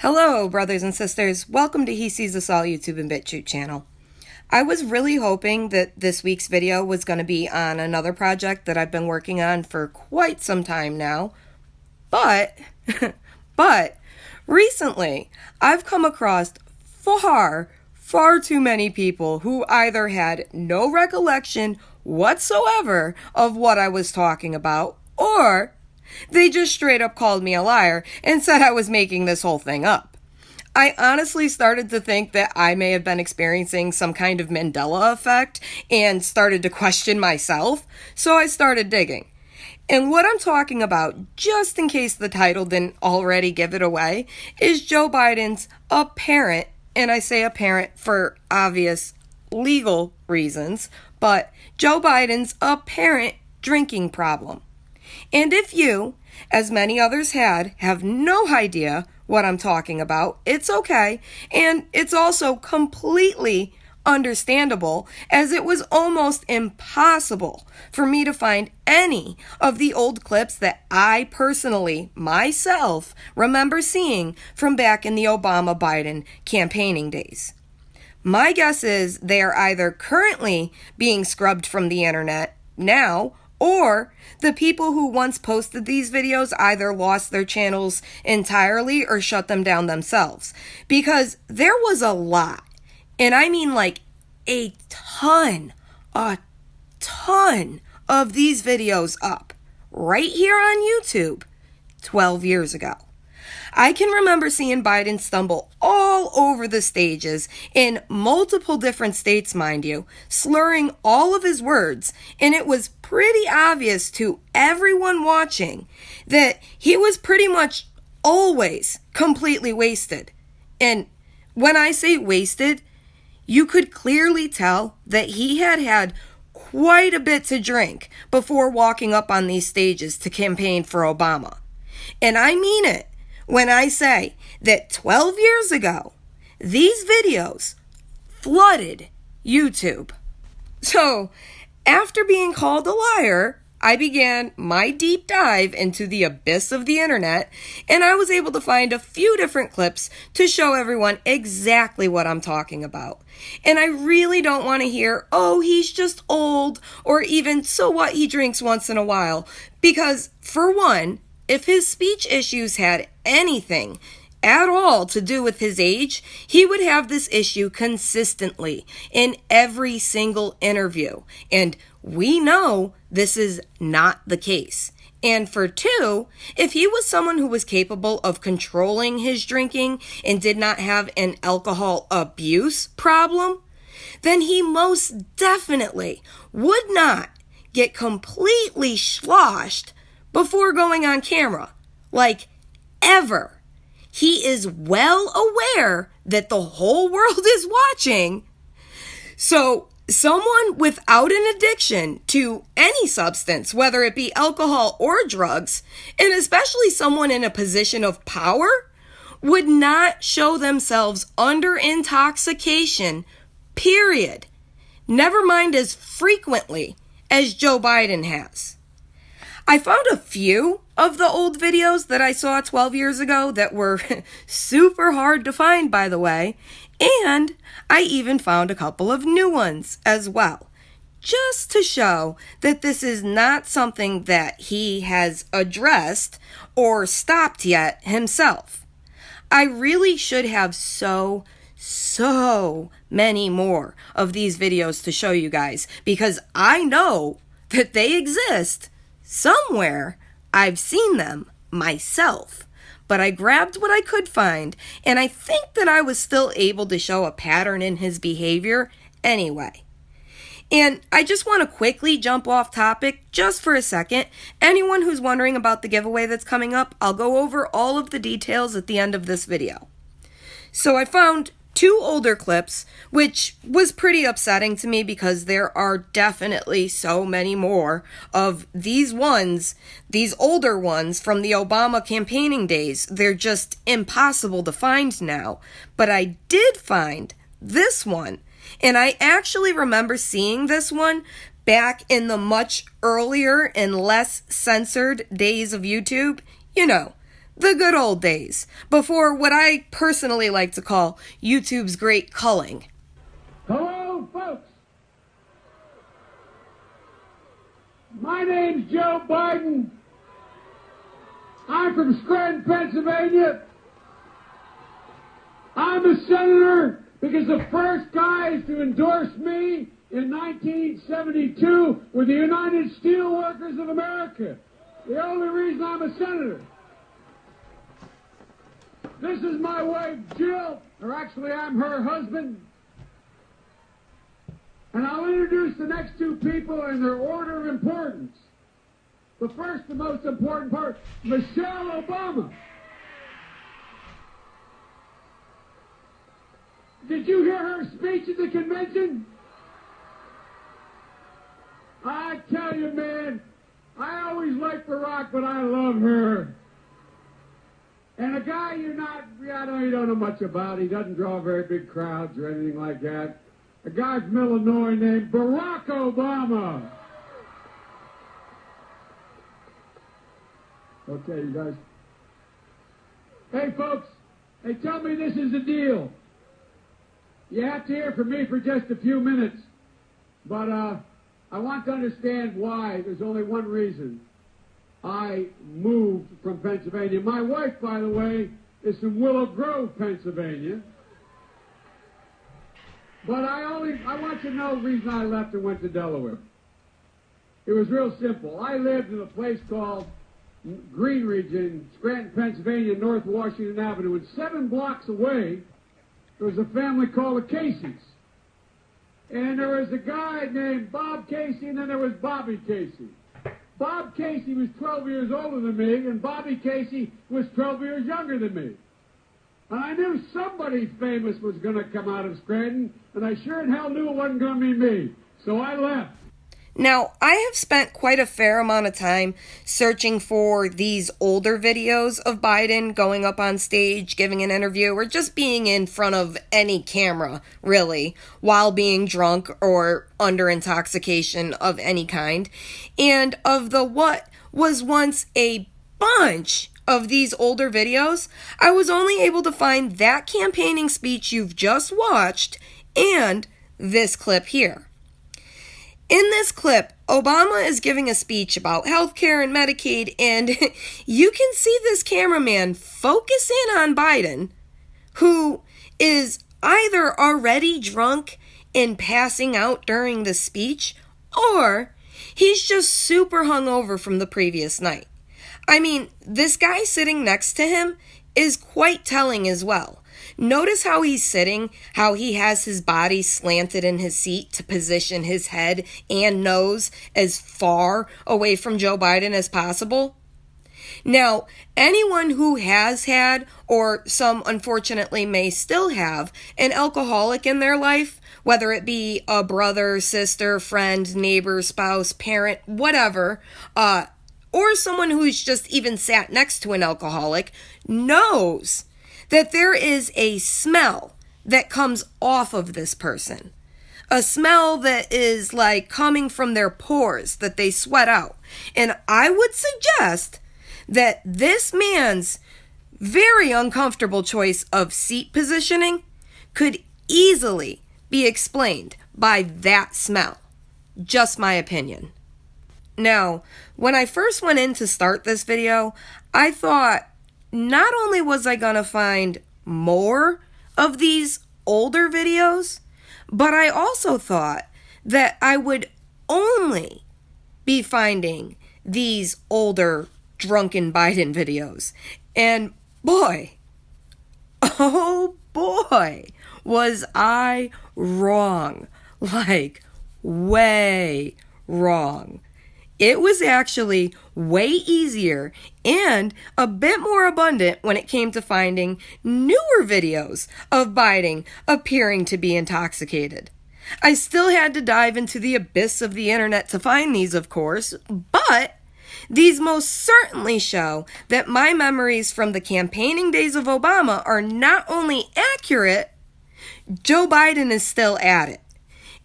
Hello, brothers and sisters. Welcome to HeCsUsAll YouTube and Bitchute channel. I was really hoping that this week's video was going to be on another project that I've been working on for quite some time now. But recently, I've come across far too many people who either had no recollection whatsoever of what I was talking about, or they just straight up called me a liar and said I was making this whole thing up. I honestly started to think that I may have been experiencing some kind of Mandela Effect and started to question myself, so I started digging. And what I'm talking about, just in case the title didn't already give it away, is Joe Biden's apparent, and I say apparent for obvious legal reasons, but Joe Biden's apparent drinking problem. And if you, as many others have no idea what I'm talking about, it's okay. And it's also completely understandable, as it was almost impossible for me to find any of the old clips that I personally, myself, remember seeing from back in the Obama-Biden campaigning days. My guess is they are either currently being scrubbed from the internet now, or the people who once posted these videos either lost their channels entirely or shut them down themselves. Because there was a lot, and I mean like a ton of these videos up right here on YouTube 12 years ago. I can remember seeing Biden stumble all over the stages in multiple different states, mind you, slurring all of his words, and it was pretty obvious to everyone watching that he was pretty much always completely wasted. And when I say wasted, you could clearly tell that he had quite a bit to drink before walking up on these stages to campaign for Obama. And I mean it when I say that 12 years ago, these videos flooded YouTube. So, after being called a liar, I began my deep dive into the abyss of the internet, and I was able to find a few different clips to show everyone exactly what I'm talking about. And I really don't want to hear, oh, he's just old, or even, so what, he drinks once in a while. Because, for one, if his speech issues had anything at all to do with his age, he would have this issue consistently in every single interview. And we know this is not the case. And for two, if he was someone who was capable of controlling his drinking and did not have an alcohol abuse problem, then he most definitely would not get completely sloshed before going on camera. Like, ever. He is well aware that the whole world is watching. So, someone without an addiction to any substance, whether it be alcohol or drugs, and especially someone in a position of power, would not show themselves under intoxication, period. Never mind as frequently as Joe Biden has. I found a few of the old videos that I saw 12 years ago that were super hard to find, by the way, and I even found a couple of new ones as well, just to show that this is not something that he has addressed or stopped yet himself. I really should have so many more of these videos to show you guys, because I know that they exist somewhere. I've seen them myself, but I grabbed what I could find, and I think that I was still able to show a pattern in his behavior anyway. And I just want to quickly jump off topic just for a second. Anyone who's wondering about the giveaway that's coming up, I'll go over all of the details at the end of this video. So I found two older clips, which was pretty upsetting to me because there are definitely so many more of these older ones from the Obama campaigning days. They're just impossible to find now. But I did find this one, and I actually remember seeing this one back in the much earlier and less censored days of YouTube. You know, The good old days, before what I personally like to call YouTube's great culling. Hello, folks. My name's Joe Biden. I'm from Scranton, Pennsylvania. I'm a senator because the first guys to endorse me in 1972 were the United Steelworkers of America. The only reason I'm a senator. This is my wife, Jill, or actually I'm her husband. And I'll introduce the next two people in their order of importance. The first, the most important part, Michelle Obama. Did you hear her speech at the convention? I tell you, man, I always liked Barack, but I love her. And a guy you don't know much about, he doesn't draw very big crowds or anything like that. A guy from Illinois named Barack Obama. Okay, you guys. Hey, folks, hey, tell me this is the deal. You have to hear from me for just a few minutes, but I want to understand why. There's only one reason I moved from Pennsylvania. My wife, by the way, is from Willow Grove, Pennsylvania. But I want you to know the reason I left and went to Delaware. It was real simple. I lived in a place called Greenridge in Scranton, Pennsylvania, North Washington Avenue, and 7 blocks away, there was a family called the Caseys. And there was a guy named Bob Casey, and then there was Bobby Casey. Bob Casey was 12 years older than me, and Bobby Casey was 12 years younger than me. And I knew somebody famous was going to come out of Scranton, and I sure in hell knew it wasn't going to be me. So I left. Now, I have spent quite a fair amount of time searching for these older videos of Biden going up on stage, giving an interview, or just being in front of any camera, really, while being drunk or under intoxication of any kind. And of the what was once a bunch of these older videos, I was only able to find that campaigning speech you've just watched and this clip here. In this clip, Obama is giving a speech about healthcare and Medicaid, and you can see this cameraman focus in on Biden, who is either already drunk and passing out during the speech, or he's just super hungover from the previous night. I mean, this guy sitting next to him is quite telling as well. Notice how he's sitting, how he has his body slanted in his seat to position his head and nose as far away from Joe Biden as possible. Now, anyone who has had, or some unfortunately may still have, an alcoholic in their life, whether it be a brother, sister, friend, neighbor, spouse, parent, whatever, or someone who's just even sat next to an alcoholic, knows that there is a smell that comes off of this person. A smell that is like coming from their pores that they sweat out. And I would suggest that this man's very uncomfortable choice of seat positioning could easily be explained by that smell. Just my opinion. Now, when I first went in to start this video, I thought, not only was I gonna find more of these older videos, but I also thought that I would only be finding these older drunken Biden videos. And boy, oh boy, was I wrong. Like, way wrong. It was actually way easier and a bit more abundant when it came to finding newer videos of Biden appearing to be intoxicated. I still had to dive into the abyss of the internet to find these, of course, but these most certainly show that my memories from the campaigning days of Obama are not only accurate, Joe Biden is still at it.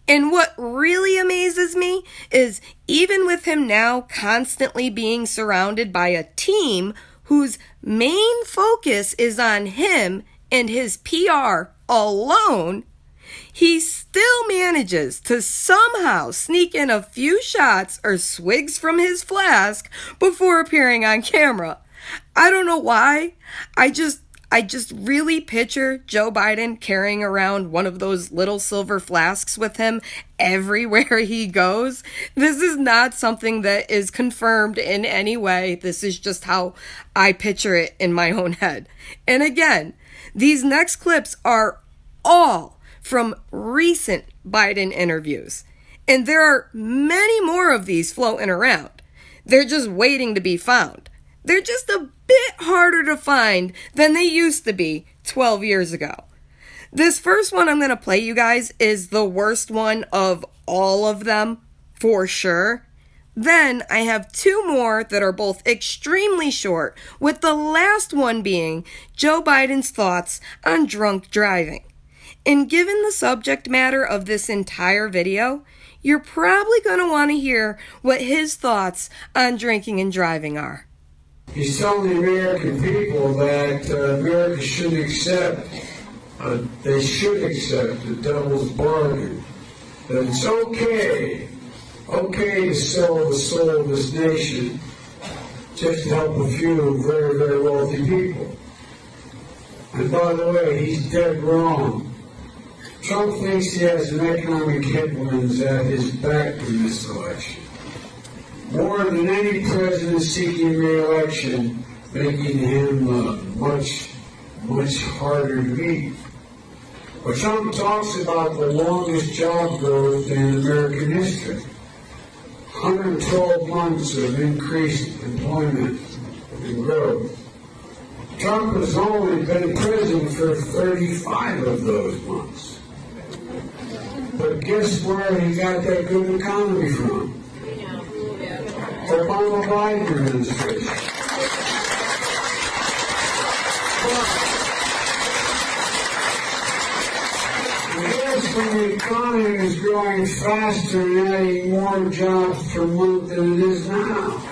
And what really amazes me is even with him now constantly being surrounded by a team whose main focus is on him and his PR alone, he still manages to somehow sneak in a few shots or swigs from his flask before appearing on camera. I don't know why. I just really picture Joe Biden carrying around one of those little silver flasks with him everywhere he goes. This is not something that is confirmed in any way. This is just how I picture it in my own head. And again, these next clips are all from recent Biden interviews. And there are many more of these floating around. They're just waiting to be found. They're just a bit harder to find than they used to be 12 years ago. This first one I'm going to play you guys is the worst one of all of them, for sure. Then I have two more that are both extremely short, with the last one being Joe Biden's thoughts on drunk driving. And given the subject matter of this entire video, you're probably going to want to hear what his thoughts on drinking and driving are. He's telling the American people that America should accept, they should accept the devil's bargain. That it's okay to sell the soul of this nation just to help a few very, very wealthy people. And by the way, he's dead wrong. Trump thinks he has an economic headwinds at his back in this election. More than any president seeking re-election, making him much harder to beat. But Trump talks about the longest job growth in American history. 112 months of increased employment and growth. Trump has only been president for 35 of those months. But guess where he got that good economy from? Obama-Biden administration. Yes, when the economy is growing faster and adding more jobs per month than it is now.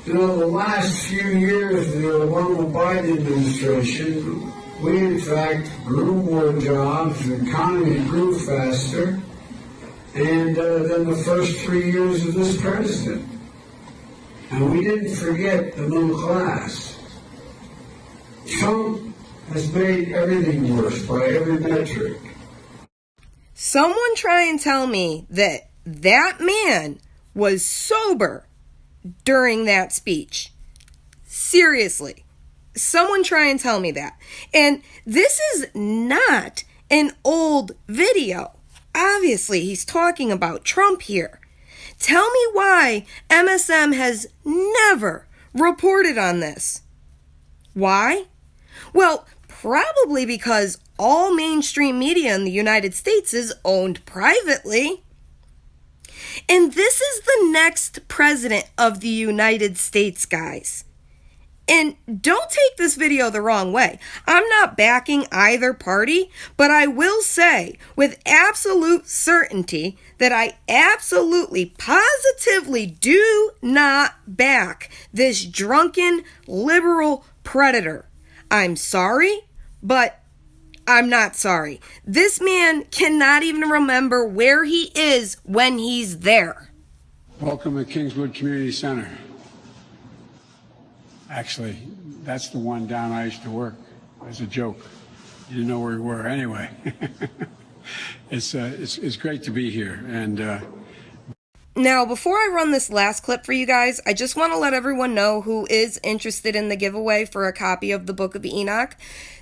You know, the last few years of the Obama-Biden administration, we in fact grew more jobs, the economy grew faster, and than the first 3 years of this president. And we didn't forget the middle class. Trump has made everything worse by every metric. Someone try and tell me that that man was sober during that speech. Seriously. Someone try and tell me that. And this is not an old video. Obviously, he's talking about Trump here. Tell me why MSM has never reported on this. Why? Well, probably because all mainstream media in the United States is owned privately. And this is the next president of the United States, guys. And don't take this video the wrong way. I'm not backing either party, but I will say with absolute certainty that I absolutely, positively do not back this drunken liberal predator. I'm sorry, but I'm not sorry. This man cannot even remember where he is when he's there. Welcome to Kingswood Community Center. Actually, that's the one down I used to work. As a joke. You didn't know where we were anyway. It's great to be here. And now, before I run this last clip for you guys, I just want to let everyone know who is interested in the giveaway for a copy of the Book of Enoch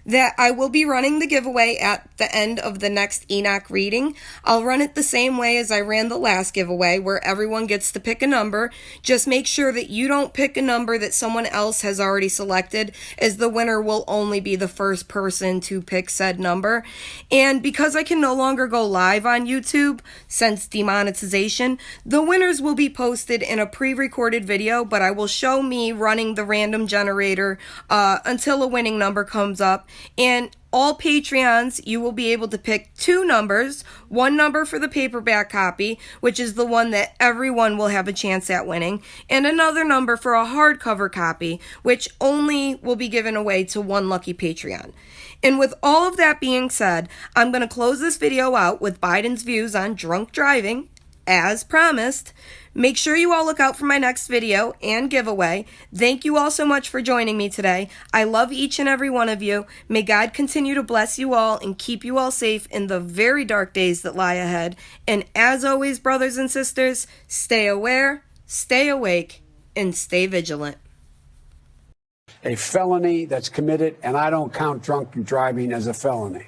that I will be running the giveaway at the end of the next Enoch reading. I'll run it the same way as I ran the last giveaway, where everyone gets to pick a number. Just make sure that you don't pick a number that someone else has already selected, as the winner will only be the first person to pick said number. And because I can no longer go live on YouTube since demonetization, the winners will be posted in a pre-recorded video, but I will show me running the random generator until a winning number comes up. And all Patreons, you will be able to pick two numbers, one number for the paperback copy, which is the one that everyone will have a chance at winning, and another number for a hardcover copy, which only will be given away to one lucky Patreon. And with all of that being said, I'm going to close this video out with Biden's views on drunk driving, as promised. Make sure you all look out for my next video and giveaway. Thank you all so much for joining me today. I love each and every one of you. May God continue to bless you all and keep you all safe in the very dark days that lie ahead. And as always, brothers and sisters, stay aware, stay awake, and stay vigilant. A felony that's committed, and I don't count drunk driving as a felony.